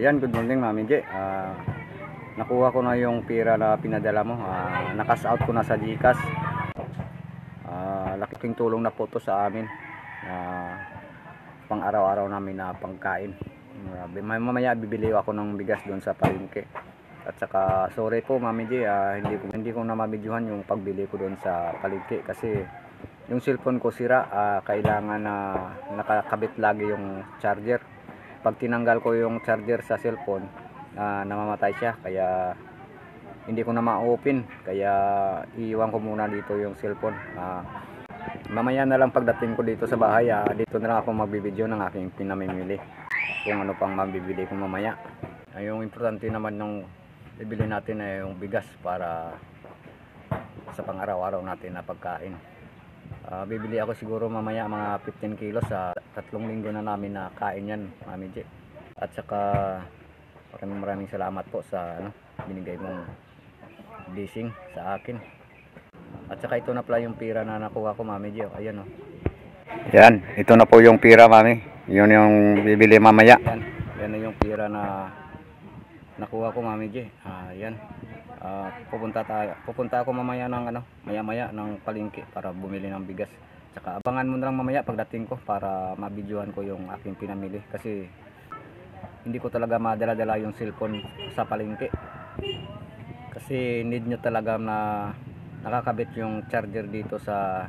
Yan, good morning Mami J. Nakuha ko na yung pira na pinadala mo. Nakas out ko na sa GCash. Laking tulong na po to sa amin. Pang araw-araw namin na pangkain. Mamaya bibili ako ng bigas doon sa palengke. At saka sorry po Mami J, hindi ko na mabidyohan yung pagbili ko doon sa palengke kasi yung cellphone ko sira. Kailangan na nakakabit lagi yung charger. Pag tinanggal ko yung charger sa cellphone, namamatay siya, kaya hindi ko na ma-open, kaya iiwan ko muna dito yung cellphone. Mamaya na lang pagdating ko dito sa bahay, dito na lang ako magbibideo ng aking pinamimili kung ano pang mabibili ko mamaya. Yung importante naman ng bibili natin ay yung bigas para sa pang-araw-araw natin na pagkain. Bibili ako siguro mamaya mga 15 kilos sa 3 linggo na namin na kain yan, Mami J. At saka maraming salamat po sa binigay mong blessing sa akin. At saka ito na pala yung pira na nakuha ko, Mami J. Ayan o. Yan, ito na po yung pira, Mami. Yun yung bibili mamaya. Yan na yung pira na nakuha ko, Mami J. Yan. Pupunta ako mamaya ng maya-maya ng palengke para bumili ng bigas. Tsaka abangan mo na lang mamaya pagdating ko para mabidyohan ko yung aking pinamili kasi hindi ko talaga madala-dala yung cellphone sa palengke. Kasi need nyo talaga na nakakabit yung charger dito sa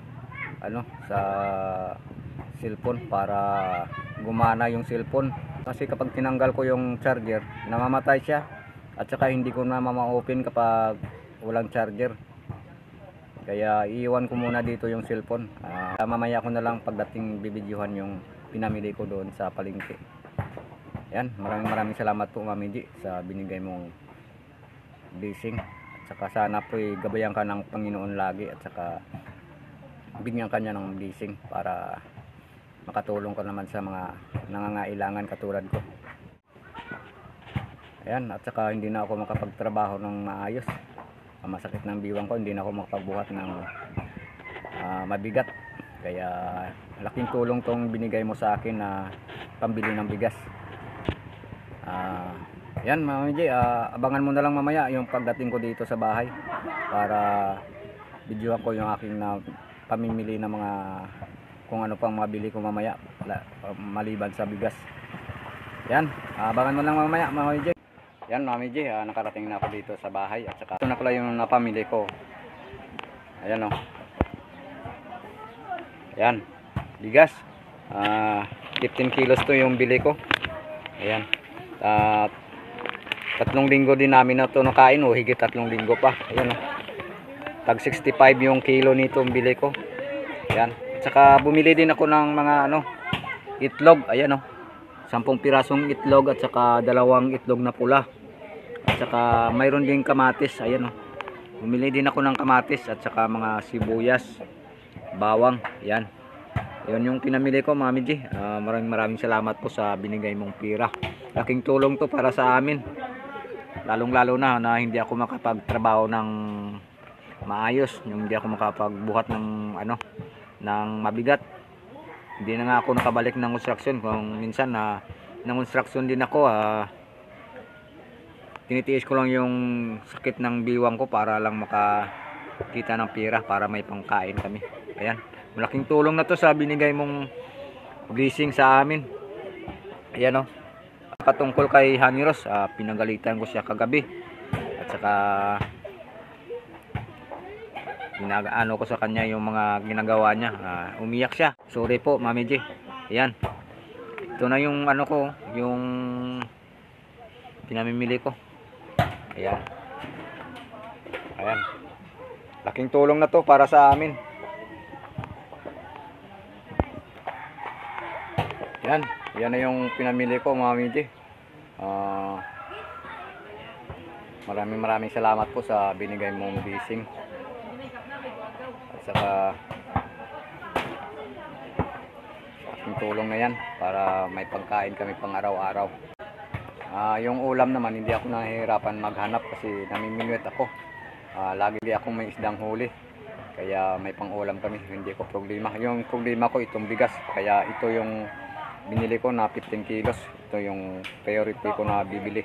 sa cellphone para gumana yung cellphone. Kasi kapag tinanggal ko yung charger, namamatay siya. At saka hindi ko na ma-open kapag walang charger. Kaya iiwan ko muna dito yung cellphone. Mamaya ko na lang pagdating bibidyohan yung pinamili ko doon sa palengke. Yan, maraming salamat po Mami J sa binigay mong blessing. At saka sana po gabayan ka ng Panginoon lagi at saka bigyan ka niya ng blessing para makatulong ka naman sa mga nangangailangan katulad ko. Ayan, at saka hindi na ako makapagtrabaho ng maayos. Masakit ng biwang ko, hindi na ako makapagbuhat ng mabigat. Kaya laking tulong tong binigay mo sa akin na pambili ng bigas. Yan Mami J, abangan mo na lang mamaya yung pagdating ko dito sa bahay para videoan ko yung aking pamimili ng mga kung ano pang mabili ko mamaya maliban sa bigas. Yan, abangan mo lang mamaya Mami J. Yan Mami J, nakarating na ako dito sa bahay at saka ito na pala yung napamili ko. Ayan o. Yan, bigas. 15 kilos to yung bili ko. Ayan. 3 linggo din namin na ito nakain o higit 3 linggo pa. Ayan o. Tag 65 yung kilo nito yung bili ko. Ayan. At saka bumili din ako ng mga itlog. Ayan o. 10 pirasong itlog at saka 2 itlog na pula. At saka mayroon din kamatis. Ayan o. Bumili din ako ng kamatis at saka mga sibuyas, bawang. Yan. Yan yung pinamili ko Mami J. Maraming salamat po sa binigay mong pira. Laking tulong to para sa amin. Lalong-lalo na hindi ako makapagtrabaho ng maayos. Yung hindi ako makapagbuhat ng ng mabigat. Hindi na nga ako nakabalik ng construction. Kung minsan ng construction din ako, tinitiis ko lang yung sakit ng biwang ko para lang makakita ng pira para may pangkain kami. Ayan, malaking tulong na to sa binigay mong blessing sa amin. Ayan o. Patungkol kay Honey Rose, pinagalitan ko siya kagabi. At saka ginagaano ko sa kanya yung mga ginagawa niya. Umiyak siya. Sorry po Mami J. Ayan. Ito na yung ko, yung pinamimili ko. Ayan. Ayan. Laking tulong na to para sa amin. Ayan. Yan na yung pinamili ko Mami J. Maraming salamat po sa binigay mong blessing. At saka aking tulong na yan para may pagkain kami pang araw-araw. Yung ulam naman hindi ako nahihirapan maghanap kasi namimingwit ako. Lagi akong may isdang huli. Kaya may pang ulam kami, hindi ko problema. Yung problema ko itong bigas. Kaya ito yung binili ko na 15 kilos. ito yung priority ko na bibili.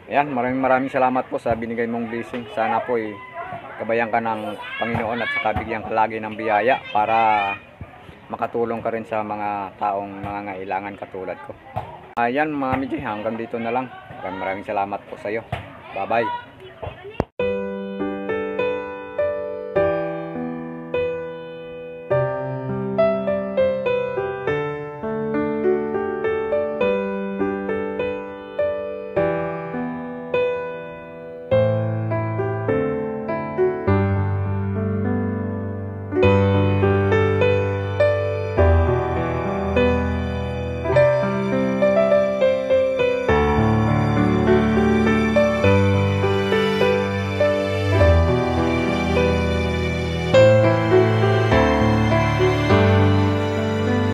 Ayan, maraming salamat po sa binigay mong blessing. Sana po gabayan ka ng Panginoon at saka bigyan ka lagi ng biyaya para makatulong ka rin sa mga taong nangangailangan katulad ko. Ayan mga midji, hanggang dito na lang. Maraming salamat po sa iyo. Bye bye.